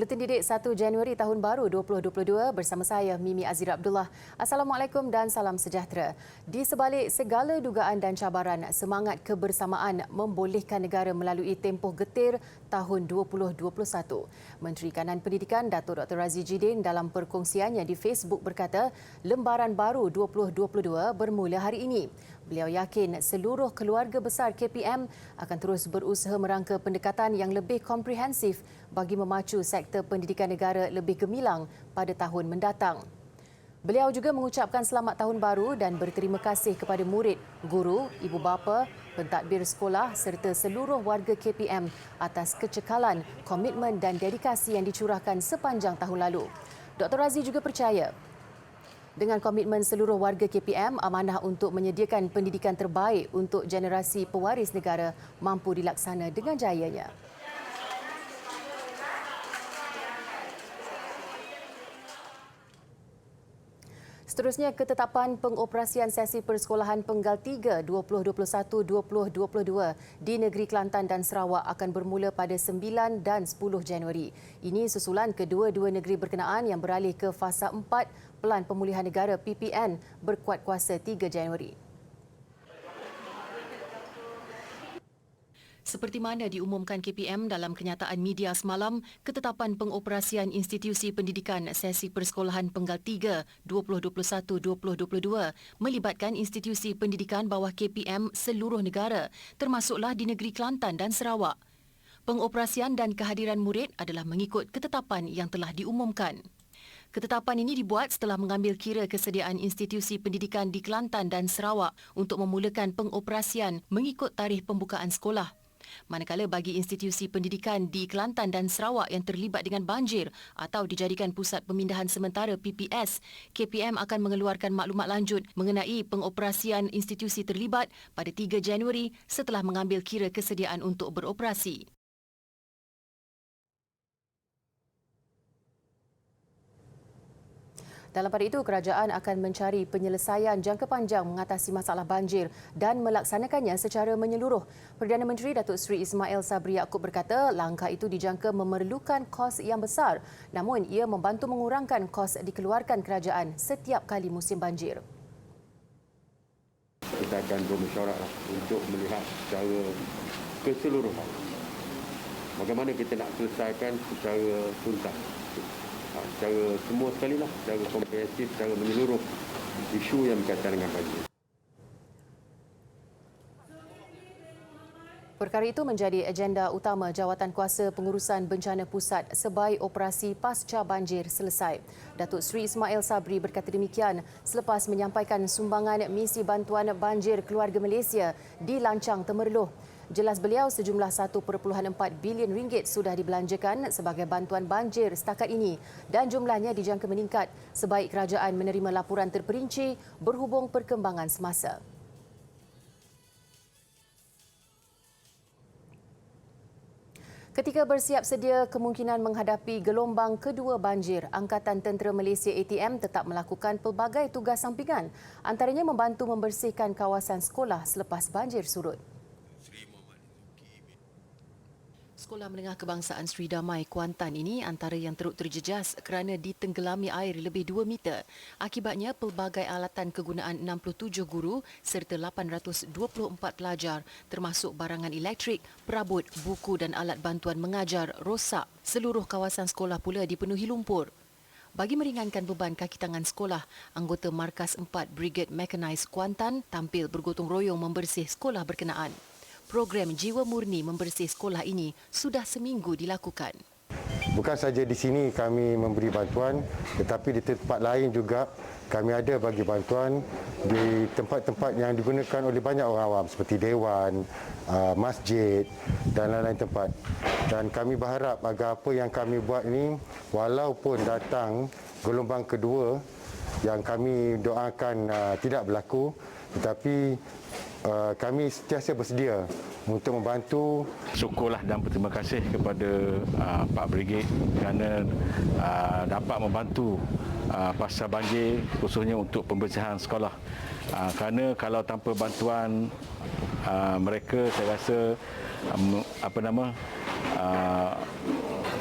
Buletin Didik 1 Januari tahun baru 2022 bersama saya Mimi Azira Abdullah. Assalamualaikum dan salam sejahtera. Di sebalik segala dugaan dan cabaran, semangat kebersamaan membolehkan negara melalui tempoh getir tahun 2021. Menteri Kanan Pendidikan Datuk Dr. Razzie Jidin dalam perkongsiannya di Facebook berkata, lembaran baru 2022 bermula hari ini. Beliau yakin seluruh keluarga besar KPM akan terus berusaha merangka pendekatan yang lebih komprehensif bagi memacu sektor pendidikan negara lebih gemilang pada tahun mendatang. Beliau juga mengucapkan selamat tahun baru dan berterima kasih kepada murid, guru, ibu bapa, pentadbir sekolah serta seluruh warga KPM atas kecekalan, komitmen dan dedikasi yang dicurahkan sepanjang tahun lalu. Dr. Razzie juga percaya dengan komitmen seluruh warga KPM, amanah untuk menyediakan pendidikan terbaik untuk generasi pewaris negara mampu dilaksana dengan jayanya. Seterusnya, ketetapan pengoperasian sesi persekolahan Penggal 3 2021-2022 di negeri Kelantan dan Sarawak akan bermula pada 9 dan 10 Januari. Ini susulan kedua-dua negeri berkenaan yang beralih ke fasa 4 Pelan Pemulihan Negara PPN berkuat kuasa 3 Januari. Seperti mana diumumkan KPM dalam kenyataan media semalam, ketetapan pengoperasian institusi pendidikan sesi persekolahan Penggal 3 2021-2022 melibatkan institusi pendidikan bawah KPM seluruh negara, termasuklah di negeri Kelantan dan Sarawak. Pengoperasian dan kehadiran murid adalah mengikut ketetapan yang telah diumumkan. Ketetapan ini dibuat setelah mengambil kira kesediaan institusi pendidikan di Kelantan dan Sarawak untuk memulakan pengoperasian mengikut tarikh pembukaan sekolah. Manakala bagi institusi pendidikan di Kelantan dan Sarawak yang terlibat dengan banjir atau dijadikan pusat pemindahan sementara PPS, KPM akan mengeluarkan maklumat lanjut mengenai pengoperasian institusi terlibat pada 3 Januari setelah mengambil kira kesediaan untuk beroperasi. Dalam pada itu, kerajaan akan mencari penyelesaian jangka panjang mengatasi masalah banjir dan melaksanakannya secara menyeluruh. Perdana Menteri Datuk Seri Ismail Sabri Yaakob berkata langkah itu dijangka memerlukan kos yang besar, namun ia membantu mengurangkan kos dikeluarkan kerajaan setiap kali musim banjir. Kita akan bermusyawarah untuk melihat secara keseluruhan bagaimana kita nak selesaikan secara tuntas. Secara semua sekali lah, secara komprehensif, secara menyeluruh isu yang berkaitan dengan banjir. Perkara itu menjadi agenda utama Jawatankuasa Pengurusan Bencana Pusat sebaik operasi pasca banjir selesai. Datuk Seri Ismail Sabri berkata demikian selepas menyampaikan sumbangan misi bantuan banjir keluarga Malaysia di Lancang Temerloh. Jelas beliau, sejumlah 1.4 bilion ringgit sudah dibelanjakan sebagai bantuan banjir setakat ini dan jumlahnya dijangka meningkat sebaik kerajaan menerima laporan terperinci berhubung perkembangan semasa. Ketika bersiap sedia kemungkinan menghadapi gelombang kedua banjir, Angkatan Tentera Malaysia ATM tetap melakukan pelbagai tugas sampingan, antaranya membantu membersihkan kawasan sekolah selepas banjir surut. Sekolah Menengah Kebangsaan Sri Damai Kuantan ini antara yang teruk terjejas kerana ditenggelami air lebih 2 meter. Akibatnya, pelbagai alatan kegunaan 67 guru serta 824 pelajar termasuk barangan elektrik, perabot, buku dan alat bantuan mengajar rosak. Seluruh kawasan sekolah pula dipenuhi lumpur. Bagi meringankan beban kaki tangan sekolah, anggota Markas 4 Brigade Mechanized Kuantan tampil bergotong royong membersih sekolah berkenaan. Program Jiwa Murni membersih sekolah ini sudah seminggu dilakukan. Bukan saja di sini kami memberi bantuan, tetapi di tempat lain juga kami ada bagi bantuan di tempat-tempat yang digunakan oleh banyak orang awam seperti dewan, masjid dan lain-lain tempat. Dan kami berharap agar apa yang kami buat ini, walaupun datang gelombang kedua yang kami doakan tidak berlaku, tetapi kami sentiasa bersedia untuk membantu. Syukurlah dan berterima kasih kepada Pak Brigade kerana dapat membantu pasca banjir, khususnya untuk pembersihan sekolah. Kerana kalau tanpa bantuan mereka, saya rasa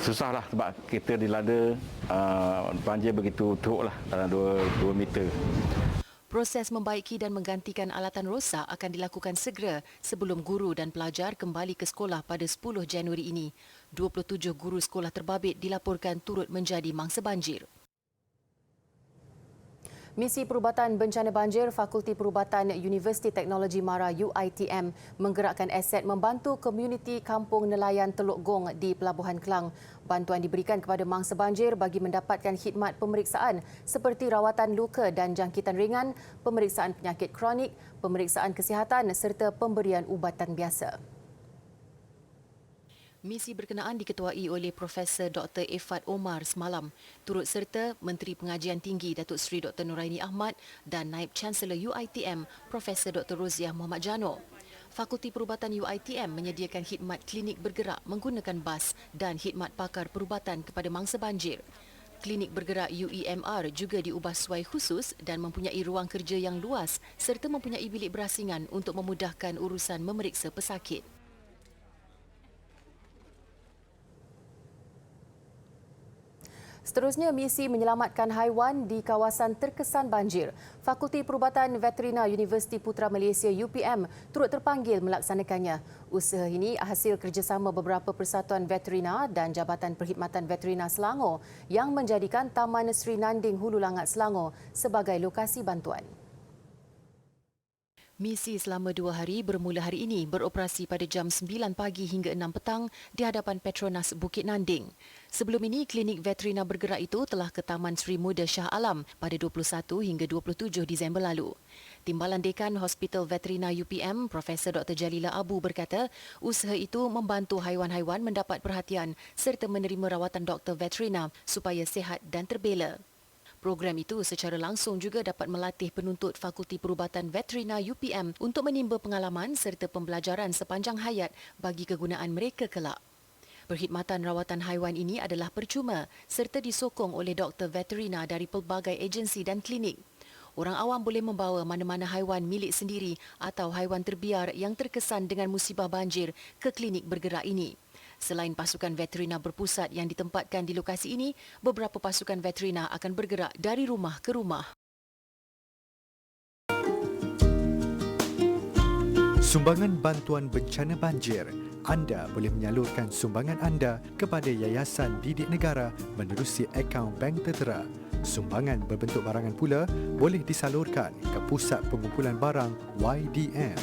susahlah sebab kita dilanda banjir begitu teruk lah dalam 2 meter. Proses membaiki dan menggantikan alatan rosak akan dilakukan segera sebelum guru dan pelajar kembali ke sekolah pada 10 Januari ini. 27 guru sekolah terbabit dilaporkan turut menjadi mangsa banjir. Misi Perubatan Bencana Banjir Fakulti Perubatan Universiti Teknologi Mara UiTM menggerakkan aset membantu komuniti Kampung Nelayan Teluk Gong di Pelabuhan Kelang. Bantuan diberikan kepada mangsa banjir bagi mendapatkan khidmat pemeriksaan seperti rawatan luka dan jangkitan ringan, pemeriksaan penyakit kronik, pemeriksaan kesihatan serta pemberian ubatan biasa. Misi berkenaan diketuai oleh Profesor Dr. Ifat Omar semalam. Turut serta Menteri Pengajian Tinggi Datuk Seri Dr. Nuraini Ahmad dan Naib Chancellor UiTM Profesor Dr. Roziah Muhammad Jano. Fakulti Perubatan UiTM menyediakan khidmat klinik bergerak menggunakan bas dan khidmat pakar perubatan kepada mangsa banjir. Klinik bergerak UEMR juga diubah sesuai khusus dan mempunyai ruang kerja yang luas serta mempunyai bilik berasingan untuk memudahkan urusan memeriksa pesakit. Seterusnya, misi menyelamatkan haiwan di kawasan terkesan banjir. Fakulti Perubatan Veterina Universiti Putra Malaysia UPM turut terpanggil melaksanakannya. Usaha ini hasil kerjasama beberapa persatuan veterina dan Jabatan Perkhidmatan Veterina Selangor yang menjadikan Taman Sri Nanding Hulu Langat Selangor sebagai lokasi bantuan. Misi selama 2 hari bermula hari ini beroperasi pada jam 9 pagi hingga 6 petang di hadapan Petronas Bukit Nanding. Sebelum ini, klinik veterina bergerak itu telah ke Taman Sri Muda Shah Alam pada 21 hingga 27 Disember lalu. Timbalan Dekan Hospital Veterina UPM, Profesor Dr. Jalila Abu berkata, usaha itu membantu haiwan-haiwan mendapat perhatian serta menerima rawatan doktor veterina supaya sihat dan terbela. Program itu secara langsung juga dapat melatih penuntut Fakulti Perubatan Veterina UPM untuk menimba pengalaman serta pembelajaran sepanjang hayat bagi kegunaan mereka kelak. Perkhidmatan rawatan haiwan ini adalah percuma serta disokong oleh doktor veterina dari pelbagai agensi dan klinik. Orang awam boleh membawa mana-mana haiwan milik sendiri atau haiwan terbiar yang terkesan dengan musibah banjir ke klinik bergerak ini. Selain pasukan veterina berpusat yang ditempatkan di lokasi ini, beberapa pasukan veterina akan bergerak dari rumah ke rumah. Sumbangan bantuan bencana banjir. Anda boleh menyalurkan sumbangan anda kepada Yayasan Didik Negara menerusi akaun bank tertera. Sumbangan berbentuk barangan pula boleh disalurkan ke Pusat Pengumpulan Barang YDM.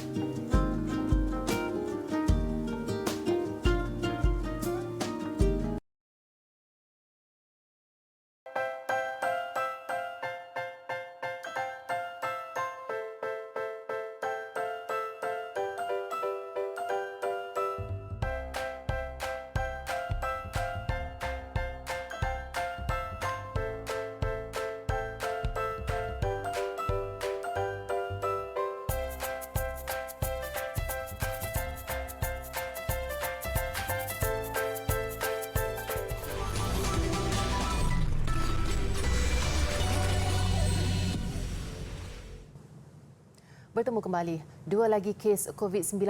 Bertemu kembali. 2 lagi kes COVID-19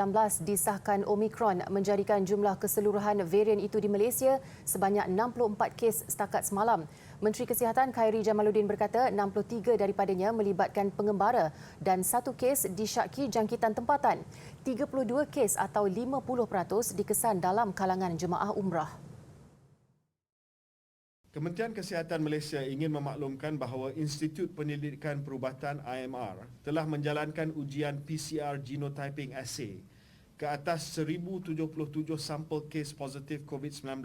disahkan Omicron menjadikan jumlah keseluruhan varian itu di Malaysia sebanyak 64 kes setakat semalam. Menteri Kesihatan Khairi Jamaluddin berkata 63 daripadanya melibatkan pengembara dan 1 kes disyaki jangkitan tempatan. 32 kes atau 50% dikesan dalam kalangan jemaah umrah. Kementerian Kesihatan Malaysia ingin memaklumkan bahawa Institut Penyelidikan Perubatan IMR telah menjalankan ujian PCR Genotyping Assay ke atas 1,077 sampel kes positif COVID-19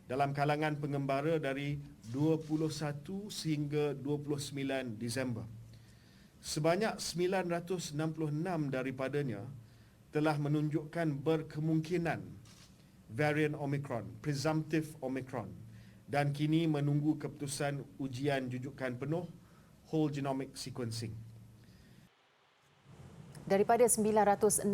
dalam kalangan pengembara dari 21 sehingga 29 Disember. Sebanyak 966 daripadanya telah menunjukkan berkemungkinan varian Omicron, presumptive Omicron, dan kini menunggu keputusan ujian jujukan penuh whole genomic sequencing. Daripada 966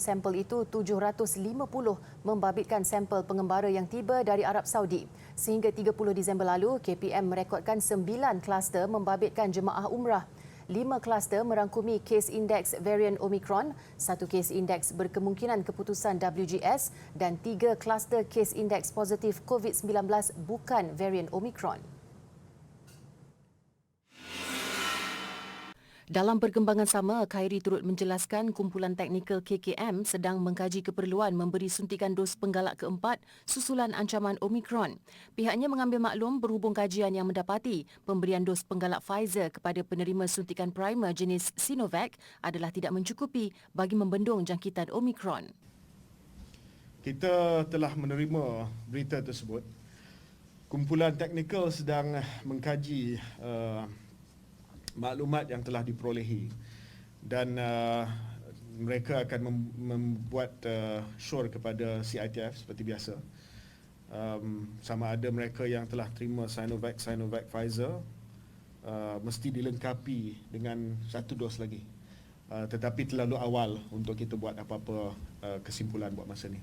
sampel itu, 750 membabitkan sampel pengembara yang tiba dari Arab Saudi. Sehingga 30 Disember lalu, KPM merekodkan 9 kluster membabitkan jemaah umrah. 5 kluster merangkumi kes indeks varian Omicron, 1 kes indeks berkemungkinan keputusan WGS dan 3 kluster kes indeks positif COVID-19 bukan varian Omicron. Dalam perkembangan sama, Khairi turut menjelaskan kumpulan teknikal KKM sedang mengkaji keperluan memberi suntikan dos penggalak keempat susulan ancaman Omicron. Pihaknya mengambil maklum berhubung kajian yang mendapati pemberian dos penggalak Pfizer kepada penerima suntikan primer jenis Sinovac adalah tidak mencukupi bagi membendung jangkitan Omicron. Kita telah menerima berita tersebut. Kumpulan teknikal sedang mengkaji maklumat yang telah diperolehi dan mereka akan membuat sure kepada CITF seperti biasa. Sama ada mereka yang telah terima Sinovac Pfizer mesti dilengkapi dengan 1 dos lagi. Tetapi terlalu awal untuk kita buat apa-apa kesimpulan buat masa ni.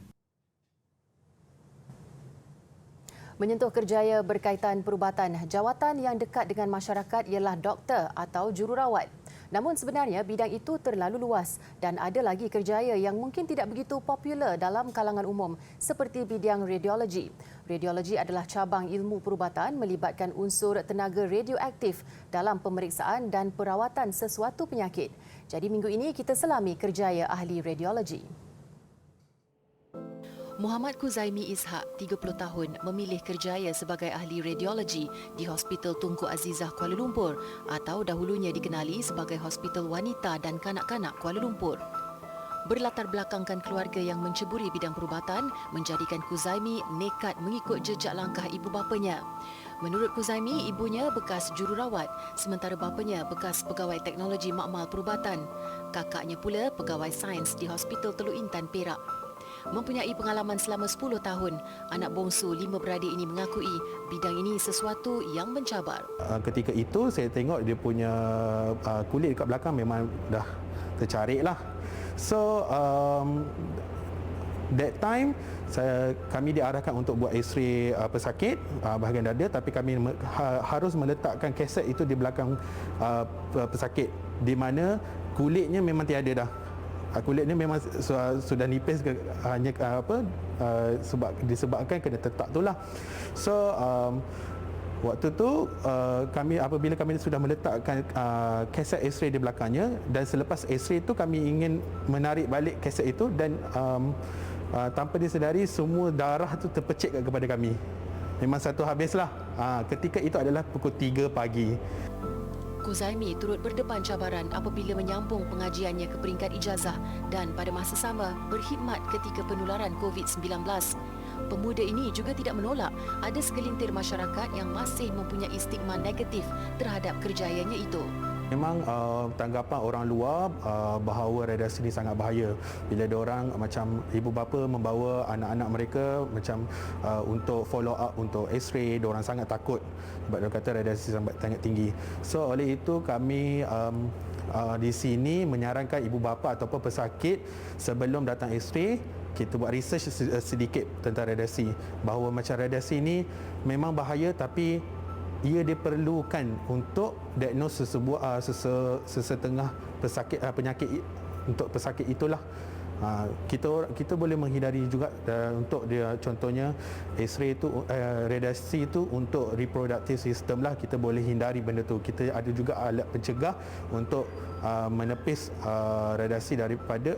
Menyentuh kerjaya berkaitan perubatan, jawatan yang dekat dengan masyarakat ialah doktor atau jururawat. Namun sebenarnya bidang itu terlalu luas dan ada lagi kerjaya yang mungkin tidak begitu popular dalam kalangan umum seperti bidang radiologi. Radiologi adalah cabang ilmu perubatan melibatkan unsur tenaga radioaktif dalam pemeriksaan dan perawatan sesuatu penyakit. Jadi minggu ini kita selami kerjaya ahli radiologi. Muhammad Kuzaimi Ishak, 30 tahun, memilih kerjaya sebagai ahli radiologi di Hospital Tunku Azizah Kuala Lumpur atau dahulunya dikenali sebagai Hospital Wanita dan Kanak-Kanak Kuala Lumpur. Berlatar belakangkan keluarga yang menceburi bidang perubatan menjadikan Kuzaimi nekat mengikut jejak langkah ibu bapanya. Menurut Kuzaimi, ibunya bekas jururawat sementara bapanya bekas pegawai teknologi makmal perubatan. Kakaknya pula pegawai sains di Hospital Teluk Intan, Perak. Mempunyai pengalaman selama 10 tahun, anak bongsu 5 beradik ini mengakui bidang ini sesuatu yang mencabar. Ketika itu saya tengok dia punya kulit dekat belakang memang dah tercarik lah. So that time kami diarahkan untuk buat X-ray pesakit bahagian dada, tapi kami harus meletakkan kaset itu di belakang pesakit di mana kulitnya memang tiada dah. Kulit ni memang sudah nipis hanya disebabkan kena tetak itulah. So waktu tu apabila kami sudah meletakkan kaset X-ray di belakangnya dan selepas X-ray itu kami ingin menarik balik kaset itu dan tanpa disedari semua darah tu terpecik kepada kami. Memang satu habislah. Ketika itu adalah pukul 3 pagi. Kuzaimi turut berdepan cabaran apabila menyambung pengajiannya ke peringkat ijazah dan pada masa sama berkhidmat ketika penularan COVID-19. Pemuda ini juga tidak menolak ada segelintir masyarakat yang masih mempunyai stigma negatif terhadap kerjayanya itu. Memang tanggapan orang luar bahawa radiasi ini sangat bahaya. Bila diorang macam ibu bapa membawa anak-anak mereka macam untuk follow up untuk X-ray, diorang sangat takut sebab dia kata radiasi sangat tinggi. So oleh itu kami di sini menyarankan ibu bapa ataupun pesakit sebelum datang X-ray kita buat research sedikit tentang radiasi, bahawa macam radiasi ini memang bahaya tapi ia diperlukan untuk diagnosis sesetengah pesakit penyakit untuk pesakit itulah. Kita boleh menghindari juga untuk dia contohnya X-ray itu radiasi itu untuk reproductive system lah, kita boleh hindari benda tu. Kita ada juga alat pencegah untuk menepis radiasi daripada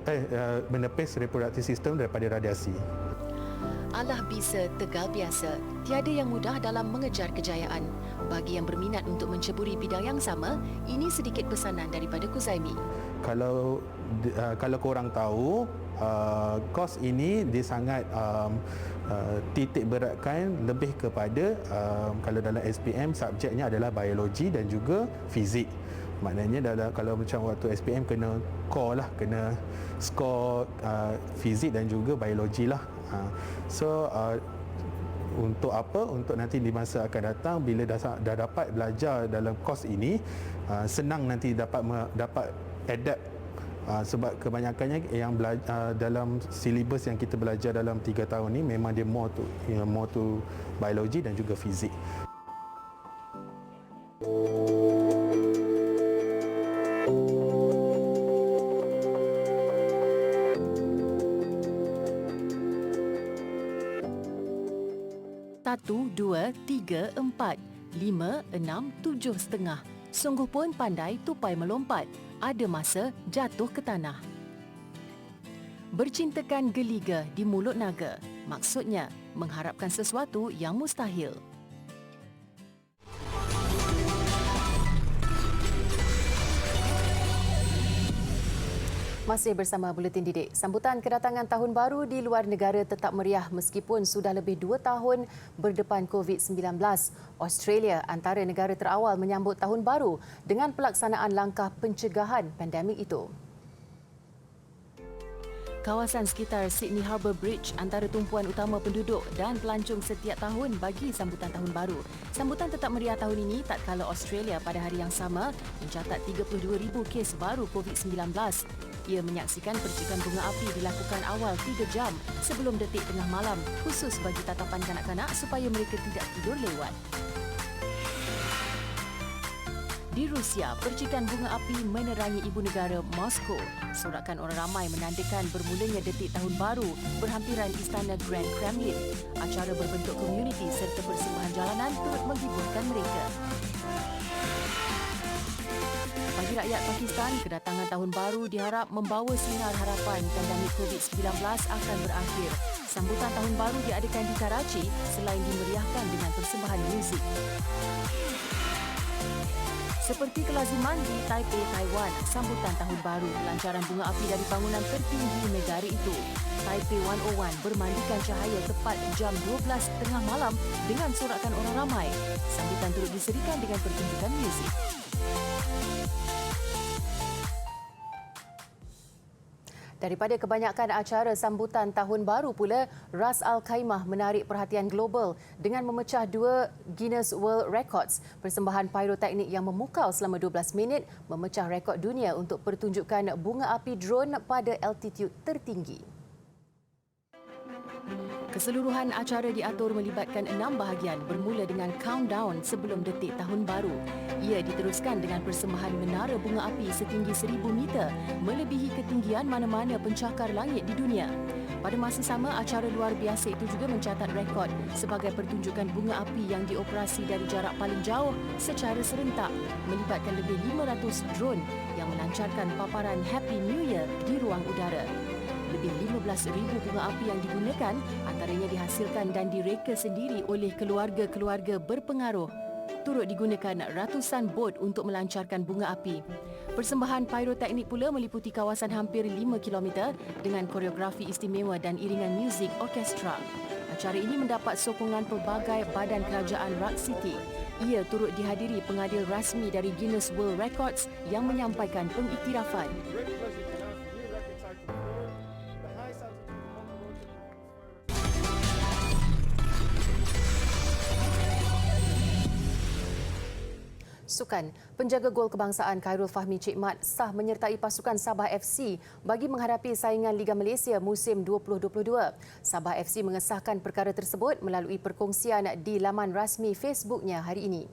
menepis reproductive system daripada radiasi. Allah bisa, tegal biasa. Tiada yang mudah dalam mengejar kejayaan. Bagi yang berminat untuk menceburi bidang yang sama, ini sedikit pesanan daripada Kuzaimi. Kalau korang tahu, kos ini dia sangat titik beratkan lebih kepada kalau dalam SPM subjeknya adalah biologi dan juga fizik. Maknanya kalau macam waktu SPM kena core lah, kena skor fizik dan juga biologi lah. So untuk apa? Untuk nanti di masa akan datang bila dah dapat belajar dalam kos ini, senang nanti dapat adapt. Sebab kebanyakannya yang dalam silibus yang kita belajar dalam 3 tahun ni memang dia more to biologi dan juga fizik. 1, 2, 3, 4, 5, 6, 7,5. Sungguh pun pandai tupai melompat. Ada masa jatuh ke tanah. Bercintakan geliga di mulut naga. Maksudnya, mengharapkan sesuatu yang mustahil. Masih bersama Buletin Didik. Sambutan kedatangan Tahun Baru di luar negara tetap meriah meskipun sudah lebih 2 tahun berdepan COVID-19. Australia antara negara terawal menyambut Tahun Baru dengan pelaksanaan langkah pencegahan pandemik itu. Kawasan sekitar Sydney Harbour Bridge antara tumpuan utama penduduk dan pelancong setiap tahun bagi sambutan Tahun Baru. Sambutan tetap meriah tahun ini tak kala Australia pada hari yang sama mencatat 32,000 kes baru COVID-19. Ia menyaksikan percikan bunga api dilakukan awal 3 jam sebelum detik tengah malam khusus bagi tatapan kanak-kanak supaya mereka tidak tidur lewat. Di Rusia, percikan bunga api menerangi ibu negara Moskow. Sorakan orang ramai menandakan bermulanya detik Tahun Baru berhampiran Istana Grand Kremlin. Acara berbentuk komuniti serta persembahan jalanan turut menghiburkan mereka. Bagi rakyat Pakistan, kedatangan Tahun Baru diharap membawa sinar harapan pandemik COVID-19 akan berakhir. Sambutan Tahun Baru diadakan di Karachi selain dimeriahkan dengan persembahan muzik. Seperti kelaziman di Taipei, Taiwan, sambutan Tahun Baru, lancaran bunga api dari bangunan tertinggi negara itu. Taipei 101 bermandikan cahaya tepat jam 12 tengah malam dengan sorakan orang ramai. Sambutan turut diserikan dengan pertunjukan muzik. Daripada kebanyakan acara sambutan Tahun Baru pula, Ras Al Khaimah menarik perhatian global dengan memecah 2 Guinness World Records. Persembahan pyroteknik yang memukau selama 12 minit memecah rekod dunia untuk pertunjukan bunga api drone pada altitude tertinggi. Keseluruhan acara diatur melibatkan 6 bahagian bermula dengan countdown sebelum detik Tahun Baru. Ia diteruskan dengan persembahan menara bunga api setinggi 1,000 meter melebihi ketinggian mana-mana pencakar langit di dunia. Pada masa sama, acara luar biasa itu juga mencatat rekod sebagai pertunjukan bunga api yang dioperasi dari jarak paling jauh secara serentak melibatkan lebih 500 drone yang melancarkan paparan Happy New Year di ruang udara. Lebih 15,000 bunga api yang digunakan antaranya dihasilkan dan direka sendiri oleh keluarga-keluarga berpengaruh. Turut digunakan ratusan bot untuk melancarkan bunga api. Persembahan pyroteknik pula meliputi kawasan hampir 5 km dengan koreografi istimewa dan iringan muzik orkestra. Acara ini mendapat sokongan pelbagai badan kerajaan Rock City. Ia turut dihadiri pengadil rasmi dari Guinness World Records yang menyampaikan pengiktirafan. Sukan, penjaga gol kebangsaan Khairul Fahmi Cik Mat sah menyertai pasukan Sabah FC bagi menghadapi saingan Liga Malaysia musim 2022. Sabah FC mengesahkan perkara tersebut melalui perkongsian di laman rasmi Facebooknya hari ini.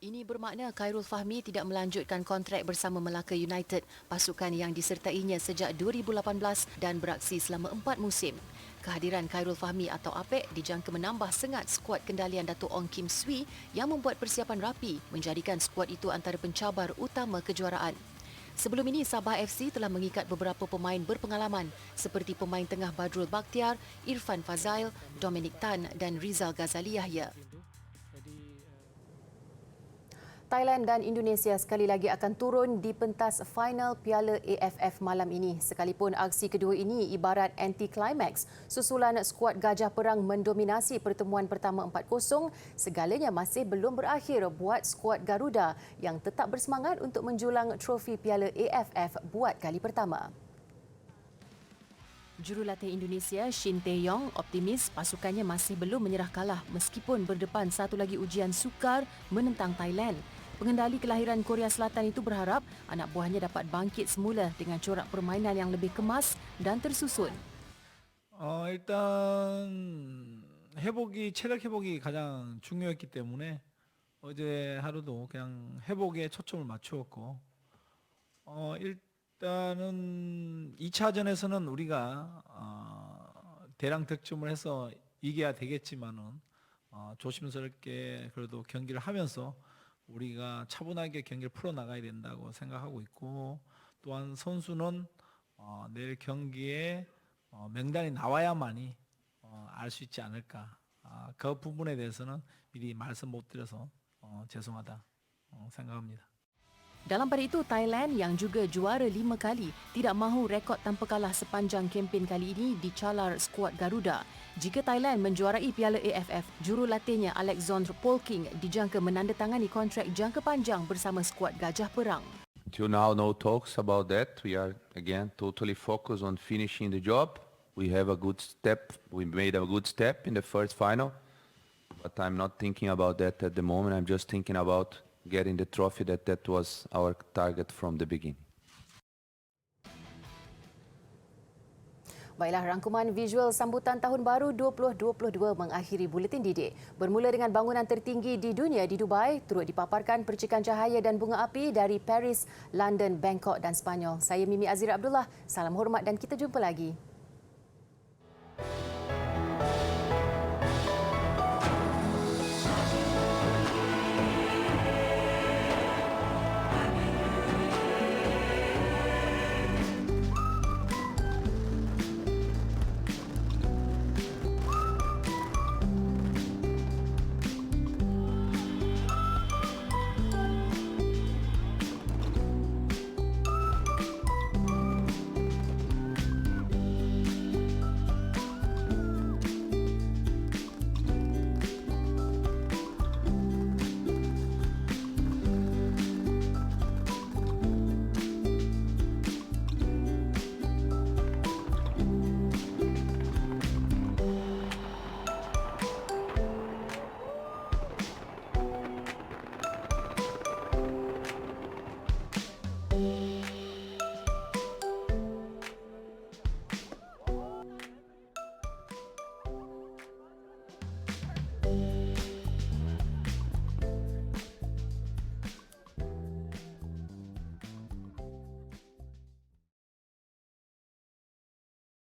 Ini bermakna Khairul Fahmi tidak melanjutkan kontrak bersama Melaka United, pasukan yang disertainya sejak 2018 dan beraksi selama 4 musim. Kehadiran Khairul Fahmi atau APEC dijangka menambah sengat skuad kendalian Dato' Ong Kim Swee yang membuat persiapan rapi menjadikan skuad itu antara pencabar utama kejuaraan. Sebelum ini, Sabah FC telah mengikat beberapa pemain berpengalaman seperti pemain tengah Badrul Bakhtiar, Irfan Fazail, Dominic Tan dan Rizal Ghazali Yahya. Thailand dan Indonesia sekali lagi akan turun di pentas final Piala AFF malam ini. Sekalipun aksi kedua ini ibarat anti-climax, susulan skuad Gajah Perang mendominasi pertemuan pertama 4-0, segalanya masih belum berakhir buat skuad Garuda yang tetap bersemangat untuk menjulang trofi Piala AFF buat kali pertama. Jurulatih Indonesia Shin Tae-yong optimis pasukannya masih belum menyerah kalah meskipun berdepan satu lagi ujian sukar menentang Thailand. Pengendali kelahiran Korea Selatan itu berharap anak buahnya dapat bangkit semula dengan corak permainan yang lebih kemas dan tersusun. 일단 체력 회복이 가장 중요했기 때문에 어제 하루도 그냥 회복에 초점을 맞추었고 일단은 2차전에서는 우리가 대량 득점을 해서 이겨야 되겠지만은 조심스럽게 그래도 경기를 하면서 우리가 차분하게 경기를 풀어 나가야 된다고 생각하고 있고, 또한 선수는 내일 경기에 명단이 나와야만이 알 수 있지 않을까. 그 부분에 대해서는 미리 말씀 못 드려서 죄송하다 생각합니다. Dalam pada itu, Thailand yang juga juara 5 kali tidak mahu rekod tanpa kalah sepanjang kempen kali ini dicalar skuad Garuda. Jika Thailand menjuarai Piala AFF, jurulatihnya Alexandre Polking dijangka menandatangani kontrak jangka panjang bersama skuad Gajah Perang. Till now, no talks about that. We are again totally focused on finishing the job. We have a good step. We made a good step in the first final, but I'm not thinking about that at the moment. I'm just thinking about getting the trophy. That was our target from the beginning. Baiklah, rangkuman visual sambutan Tahun Baru 2022 mengakhiri buletin didik. Bermula dengan bangunan tertinggi di dunia di Dubai, turut dipaparkan percikan cahaya dan bunga api dari Paris, London, Bangkok dan Sepanyol. Saya Mimi Azira Abdullah. Salam hormat dan kita jumpa lagi.